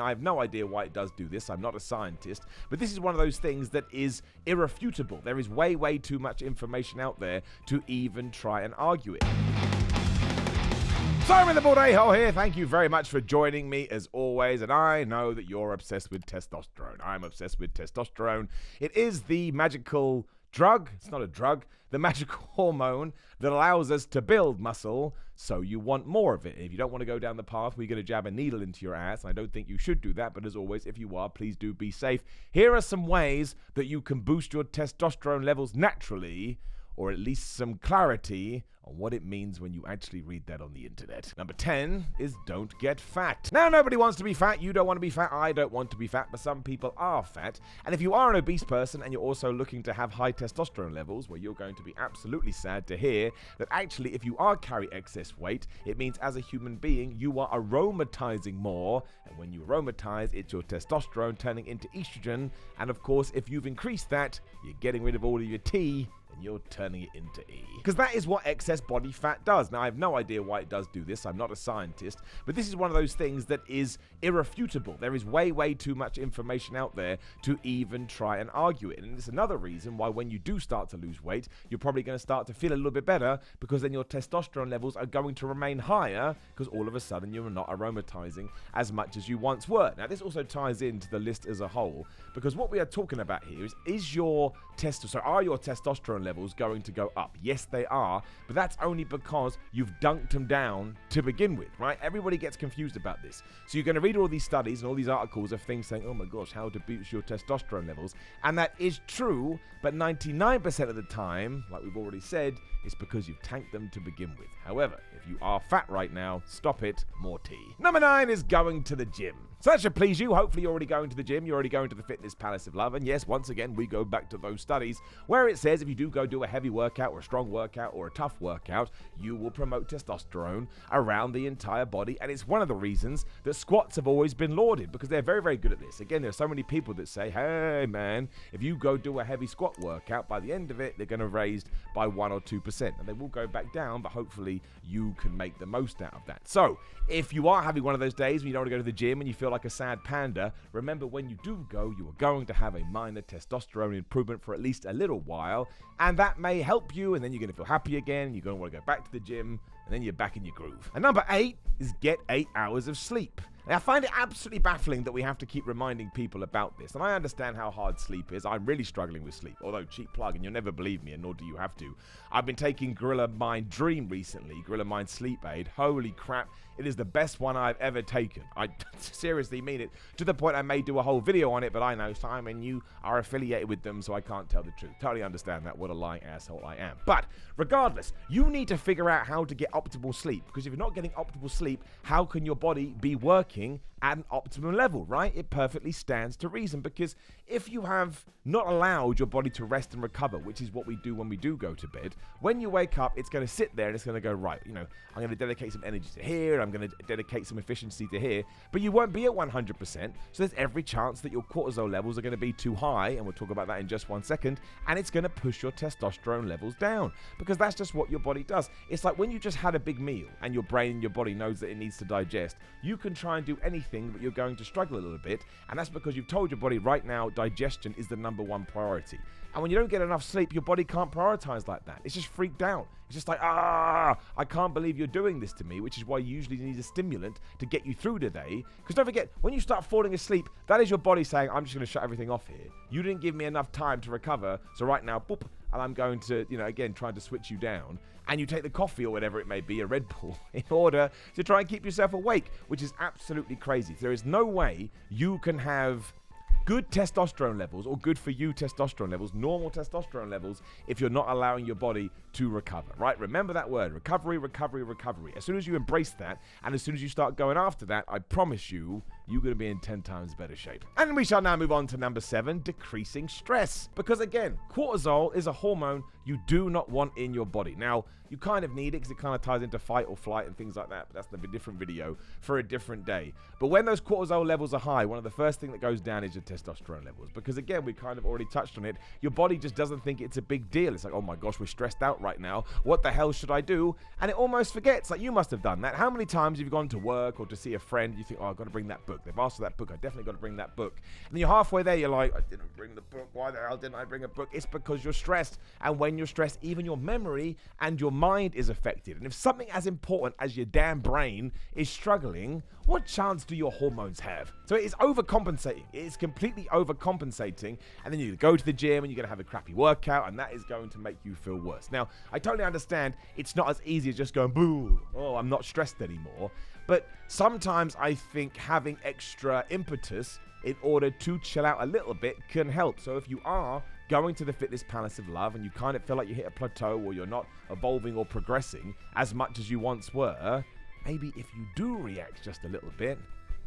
Now, I have no idea why it does do this. I'm not a scientist, but this is one of those things that is irrefutable. There is way, way too much information out there to even try and argue it. Simon the Bald A-hole here. Thank you very much for joining me as always. And I know that you're obsessed with testosterone. I'm obsessed with testosterone. It is the magical drug. It's not a drug. The magical hormone that allows us to build muscle. So you want more of it. If you don't want to go down the path where you're going to jab a needle into your ass, and I don't think you should do that, but as always, if you are, please do be safe. Here are some ways that you can boost your testosterone levels naturally, or at least some clarity on what it means when you actually read that on the internet. Number 10 is don't get fat. Now, nobody wants to be fat. You don't want to be fat. I don't want to be fat, but some people are fat. And if you are an obese person and you're also looking to have high testosterone levels, well, you're going to be absolutely sad to hear that actually if you are carrying excess weight, it means as a human being, you are aromatizing more. And when you aromatize, it's your testosterone turning into estrogen. And of course, if you've increased that, you're getting rid of all of your T, and you're turning it into E. Because that is what excess body fat does. Now, I have no idea why it does do this. I'm not a scientist, but this is one of those things that is irrefutable. There is way, way too much information out there to even try and argue it. And it's another reason why when you do start to lose weight, you're probably going to start to feel a little bit better, because then your testosterone levels are going to remain higher, because all of a sudden you're not aromatizing as much as you once were. Now, this also ties into the list as a whole, because what we are talking about here is your are your testosterone levels going to go up? Yes, they are, but that's only because you've dunked them down to begin with, right? Everybody gets confused about this. So you're going to read all these studies and all these articles of things saying, oh my gosh, how to boost your testosterone levels. And that is true, but 99% of the time, like we've already said, it's because you've tanked them to begin with. However, if you are fat right now, stop it, more tea. Number 9 is going to the gym. So that should please you. Hopefully you're already going to the gym. You're already going to the fitness palace of love. And yes, once again, we go back to those studies where it says if you do go do a heavy workout or a strong workout or a tough workout, you will promote testosterone around the entire body. And it's one of the reasons that squats have always been lauded, because they're very, very good at this. Again, there's so many people that say, hey man, if you go do a heavy squat workout, by the end of it, they're going to raise by 1 or 2%. And they will go back down, but hopefully you can make the most out of that. So if you are having one of those days when you don't want to go to the gym and you feel like a sad panda, remember when you do go, you are going to have a minor testosterone improvement for at least a little while, and that may help you, and then you're going to feel happy again, you're going to want to go back to the gym, and then you're back in your groove. And number 8 is get 8 hours of sleep. Now, I find it absolutely baffling that we have to keep reminding people about this, and I understand how hard sleep is. I'm really struggling with sleep, although cheap plug, and you'll never believe me, and nor do you have to. I've been taking Gorilla Mind Dream recently, Gorilla Mind Sleep Aid. Holy crap, it is the best one I've ever taken. I seriously mean it, to the point I may do a whole video on it, but I know, Simon, you are affiliated with them, so I can't tell the truth. Totally understand that, what a lying asshole I am. But regardless, you need to figure out how to get optimal sleep, because if you're not getting optimal sleep, how can your body be working at an optimum level, right? It perfectly stands to reason, because if you have not allowed your body to rest and recover, which is what we do when we do go to bed, when you wake up, it's going to sit there and it's going to go, right, you know, I'm going to dedicate some energy to here, I'm going to dedicate some efficiency to here, but you won't be at 100%, so there's every chance that your cortisol levels are going to be too high, and we'll talk about that in just 1 second, and it's going to push your testosterone levels down, because that's just what your body does. It's like when you just had a big meal and your brain and your body knows that it needs to digest, you can try and do anything, but you're going to struggle a little bit, and that's because you've told your body right now digestion is the number one priority. And when you don't get enough sleep, your body can't prioritize like that. It's just freaked out. It's just like, I can't believe you're doing this to me, which is why you usually need a stimulant to get you through the day. Because don't forget, when you start falling asleep, that is your body saying, I'm just going to shut everything off here. You didn't give me enough time to recover, so right now, boop, and I'm going to, again, trying to switch you down. And you take the coffee or whatever it may be, a Red Bull, in order to try and keep yourself awake, which is absolutely crazy. There is no way you can have good testosterone levels, or good for you testosterone levels, normal testosterone levels, if you're not allowing your body to recover, right? Remember that word, recovery, recovery, recovery. As soon as you embrace that, and as soon as you start going after that, I promise you, you're going to be in 10 times better shape. And we shall now move on to number 7, decreasing stress. Because again, cortisol is a hormone you do not want in your body. Now, you kind of need it because it kind of ties into fight or flight and things like that, but that's a different video for a different day. But when those cortisol levels are high, one of the first things that goes down is your testosterone levels. Because again, we kind of already touched on it. Your body just doesn't think it's a big deal. It's like, oh my gosh, we're stressed out right now. What the hell should I do? And it almost forgets. Like, you must have done that. How many times have you gone to work or to see a friend, you think, oh, I've got to bring that book. book. They've asked for that book. I definitely got to bring that book. And then you're halfway there, you're like, I didn't bring the book. Why the hell didn't I bring a book? It's because you're stressed. And when you're stressed, even your memory and your mind is affected. And if something as important as your damn brain is struggling, what chance do your hormones have? So it is overcompensating. It is completely overcompensating. And then you go to the gym and you're going to have a crappy workout, and that is going to make you feel worse. Now, I totally understand it's not as easy as just going, boo, oh, I'm not stressed anymore. But sometimes I think having extra impetus in order to chill out a little bit can help. So if you are going to the fitness palace of love and you kind of feel like you hit a plateau or you're not evolving or progressing as much as you once were, maybe if you do react just a little bit,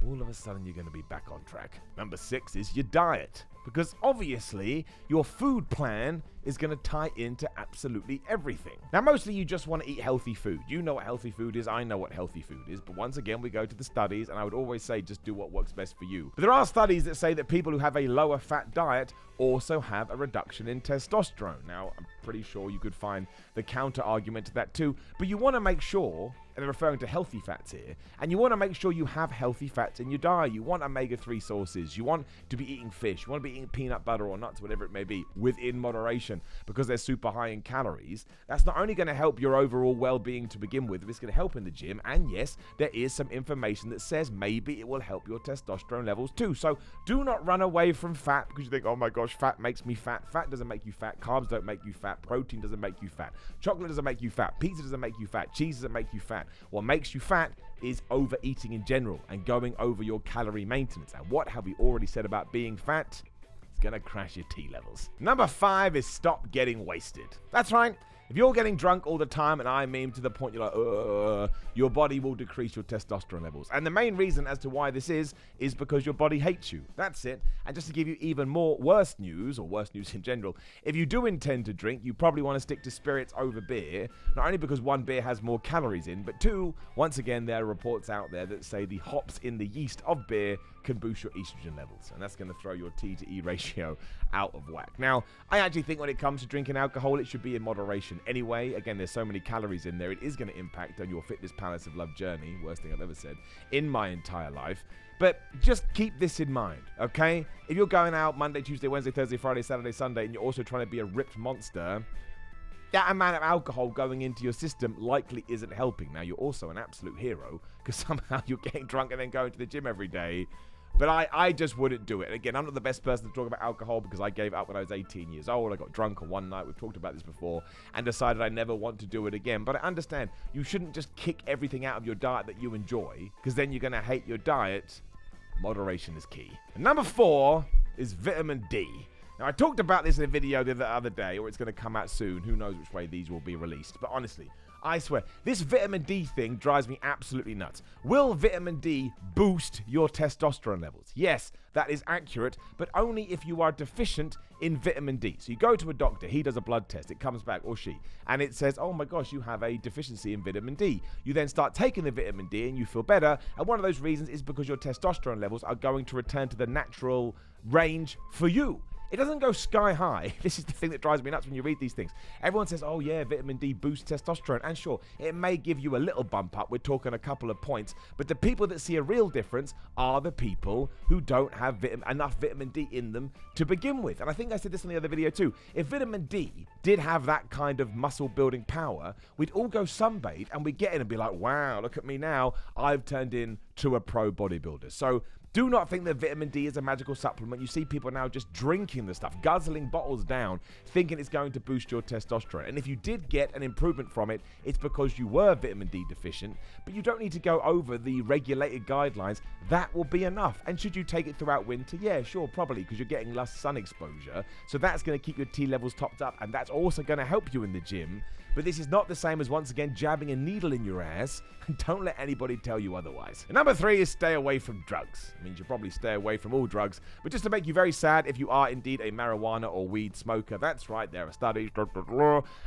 all of a sudden you're going to be back on track. Number 6 is your diet. Because obviously, your food plan is going to tie into absolutely everything. Now, mostly you just want to eat healthy food. You know what healthy food is. I know what healthy food is. But once again, we go to the studies, and I would always say just do what works best for you. But there are studies that say that people who have a lower fat diet also have a reduction in testosterone. Now, I'm pretty sure you could find the counter argument to that too. But you want to make sure, and they're referring to healthy fats here, and you want to make sure you have healthy fats in your diet. You want omega-3 sources. You want to be eating fish. You want to be eating peanut butter or nuts, whatever it may be, within moderation, because they're super high in calories. That's not only going to help your overall well-being to begin with, but it's going to help in the gym. And yes, there is some information that says maybe it will help your testosterone levels too. So do not run away from fat because you think, oh my gosh, fat makes me fat. Fat doesn't make you fat. Carbs don't make you fat. Protein doesn't make you fat. Chocolate doesn't make you fat. Pizza doesn't make you fat. Cheese doesn't make you fat. What makes you fat is overeating in general and going over your calorie maintenance. And what have we already said about being fat? It's gonna crash your T levels. Number 5 is stop getting wasted. That's right. If you're getting drunk all the time, and I mean to the point you're like, your body will decrease your testosterone levels. And the main reason as to why this is because your body hates you. That's it. And just to give you even more worse news, or worse news in general, if you do intend to drink, you probably want to stick to spirits over beer, not only because 1, beer has more calories in, but 2, once again, there are reports out there that say the hops in the yeast of beer can boost your estrogen levels, and that's going to throw your T to E ratio out of whack. Now, I actually think when it comes to drinking alcohol, it should be in moderation anyway. Again, there's so many calories in there, it is going to impact on your fitness palace of love journey, worst thing I've ever said in my entire life. But just keep this in mind, okay? If you're going out Monday, Tuesday, Wednesday, Thursday, Friday, Saturday, Sunday, and you're also trying to be a ripped monster, that amount of alcohol going into your system likely isn't helping. Now, you're also an absolute hero because somehow you're getting drunk and then going to the gym every day. But I just wouldn't do it. And again, I'm not the best person to talk about alcohol because I gave it up when I was 18 years old. I got drunk on one night. We've talked about this before and decided I never want to do it again. But I understand you shouldn't just kick everything out of your diet that you enjoy because then you're going to hate your diet. Moderation is key. And number 4 is vitamin D. Now, I talked about this in a video the other day, or it's going to come out soon. Who knows which way these will be released. But honestly, I swear, this vitamin D thing drives me absolutely nuts. Will vitamin D boost your testosterone levels? Yes, that is accurate, but only if you are deficient in vitamin D. So you go to a doctor, he does a blood test, it comes back, or she, and it says, oh my gosh, you have a deficiency in vitamin D. You then start taking the vitamin D and you feel better, and one of those reasons is because your testosterone levels are going to return to the natural range for you. It doesn't go sky high. This is the thing that drives me nuts when you read these things. Everyone says, oh yeah, vitamin D boosts testosterone. And sure, it may give you a little bump up. We're talking a couple of points. But the people that see a real difference are the people who don't have enough vitamin D in them to begin with. And I think I said this in the other video too. If vitamin D did have that kind of muscle building power, we'd all go sunbathe and we'd get in and be like, wow, look at me now. I've turned into a pro bodybuilder. So do not think that vitamin D is a magical supplement. You see people now just drinking the stuff, guzzling bottles down, thinking it's going to boost your testosterone. And if you did get an improvement from it, it's because you were vitamin D deficient, but you don't need to go over the regulated guidelines. That will be enough. And should you take it throughout winter? Yeah, sure, probably, because you're getting less sun exposure. So that's going to keep your T levels topped up, and that's also going to help you in the gym. But this is not the same as, once again, jabbing a needle in your ass, and don't let anybody tell you otherwise. And number 3 is stay away from drugs. It means you probably stay away from all drugs, but just to make you very sad, if you are indeed a marijuana or weed smoker, that's right, there are studies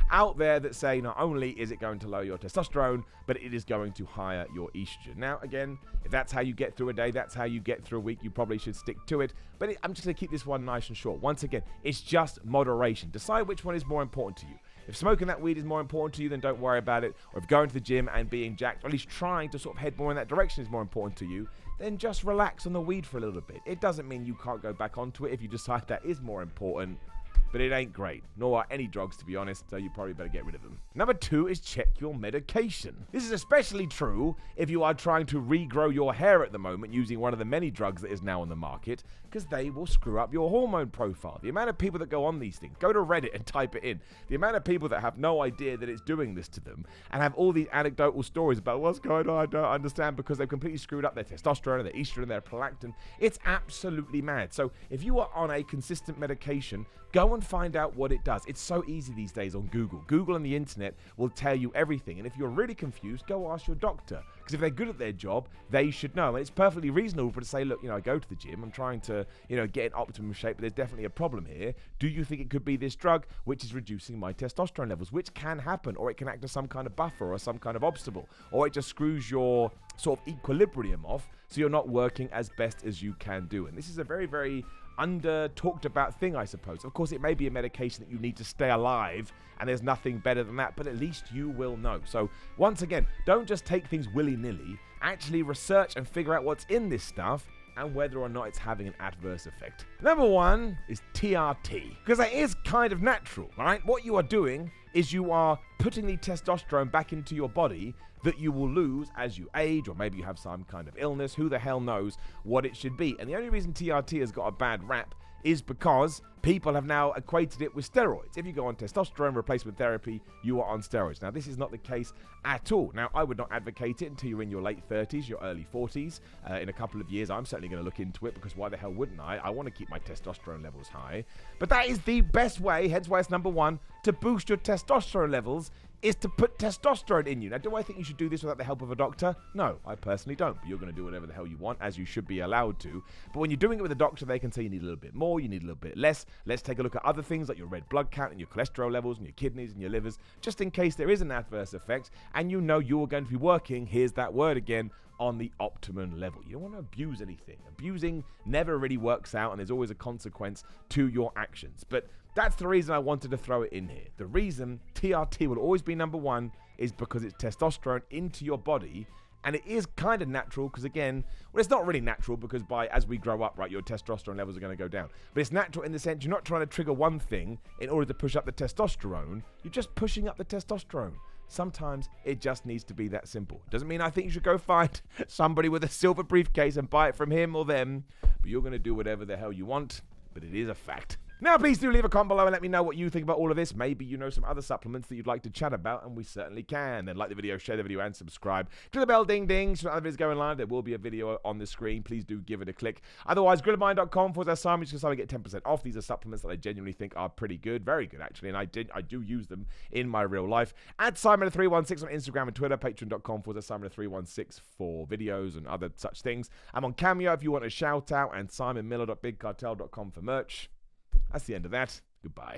out there that say not only is it going to lower your testosterone, but it is going to higher your estrogen. Now, again, if that's how you get through a day, that's how you get through a week, you probably should stick to it. But I'm just going to keep this one nice and short. Once again, it's just moderation. Decide which one is more important to you. If smoking that weed is more important to you, then don't worry about it. Or if going to the gym and being jacked, or at least trying to sort of head more in that direction is more important to you, then just relax on the weed for a little bit. It doesn't mean you can't go back onto it if you decide that is more important. But it ain't great, nor are any drugs, to be honest, so you probably better get rid of them. Number 2 is check your medication. This is especially true if you are trying to regrow your hair at the moment using one of the many drugs that is now on the market, because they will screw up your hormone profile. The amount of people that go on these things, go to Reddit and type it in. The amount of people that have no idea that it's doing this to them and have all these anecdotal stories about what's going on, I don't understand, because they've completely screwed up their testosterone, their estrogen, their prolactin. It's absolutely mad. So if you are on a consistent medication, go and find out what it does. It's so easy these days on Google. Google and the internet will tell you everything. And if you're really confused, go ask your doctor. Because if they're good at their job, they should know. And it's perfectly reasonable to say, look, I go to the gym. I'm trying to, get in optimum shape, but there's definitely a problem here. Do you think it could be this drug, which is reducing my testosterone levels, which can happen, or it can act as some kind of buffer or some kind of obstacle, or it just screws your sort of equilibrium off so you're not working as best as you can do. And this is a very, very under talked about thing, I suppose. Of course, it may be a medication that you need to stay alive, and there's nothing better than that, but at least you will know. So once again, don't just take things willy-nilly. Actually research and figure out what's in this stuff and whether or not it's having an adverse effect. Number 1 is TRT, because that is kind of natural, right? What you are doing is you are putting the testosterone back into your body that you will lose as you age, or maybe you have some kind of illness. Who the hell knows what it should be? And the only reason TRT has got a bad rap is because people have now equated it with steroids. If you go on testosterone replacement therapy, you are on steroids. Now, this is not the case at all. Now, I would not advocate it until you're in your late 30s, your early 40s. In a couple of years, I'm certainly going to look into it, because why the hell wouldn't I? I want to keep my testosterone levels high. But that is the best way, hence why it's number 1, to boost your testosterone levels, is to put testosterone in you. Now, do I think you should do this without the help of a doctor? No, I personally don't. But you're going to do whatever the hell you want, as you should be allowed to. But when you're doing it with a doctor, they can say you need a little bit more, you need a little bit less. Let's take a look at other things like your red blood count and your cholesterol levels and your kidneys and your livers, just in case there is an adverse effect and you know you're going to be working, here's that word again, on the optimum level. You don't want to abuse anything. Abusing never really works out, and there's always a consequence to your actions. But that's the reason I wanted to throw it in here. The reason TRT will always be number 1 is because it's testosterone into your body, and it is kind of natural because, again, well, it's not really natural because as we grow up, right, your testosterone levels are going to go down. But it's natural in the sense you're not trying to trigger one thing in order to push up the testosterone. You're just pushing up the testosterone. Sometimes it just needs to be that simple. Doesn't mean I think you should go find somebody with a silver briefcase and buy it from him or them, but you're going to do whatever the hell you want, but it is a fact. Now, please do leave a comment below and let me know what you think about all of this. Maybe you know some other supplements that you'd like to chat about, and we certainly can. Then like the video, share the video, and subscribe. Click the bell, ding, ding, so when other videos going live, there will be a video on the screen. Please do give it a click. Otherwise, grilledmind.com/Simon, because I get 10% off. These are supplements that I genuinely think are pretty good. Very good, actually, and I do use them in my real life. At Simon316 on Instagram and Twitter, patreon.com/Simon316 for videos and other such things. I'm on Cameo if you want a shout out, and simonmiller.bigcartel.com for merch. That's the end of that. Goodbye.